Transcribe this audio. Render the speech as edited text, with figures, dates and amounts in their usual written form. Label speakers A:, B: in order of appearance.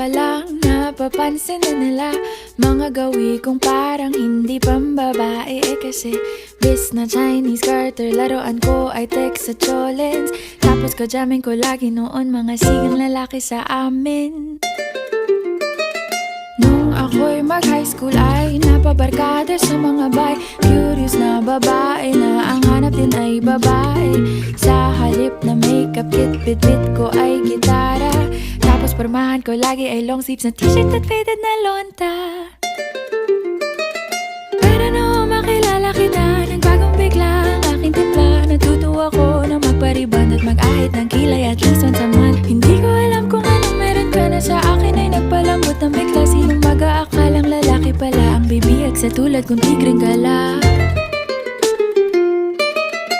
A: pa lang napapansin na nila mga gawi kong parang hindi pambabae. Kasi bis na Chinese Carter, laruan ko ay text sa cholens. Tapos kajamin ko lagi noon mga sigang lalaki sa amin. Nung ako'y mag-high school ay napabarkada sa mga bay. Curious na babae na ang hanap din ay babae. Sa halip na makeup kit, bit-bit ko ay gitara. Tapos pormahan ko lagi ay long sleeves na t-shirt at faded na lonta. Pero nung makilala kita, nagbagong bigla ang aking timpla. Natutuwa ko na magpariban at mag-ahit ng kilay at least once a month. Hindi ko alam kung anong meron ka na sa akin ay nagpalambot ng bigla. Sinong mag-aakalang lalaki pala ang bibiyag sa tulad kong tigreng gala.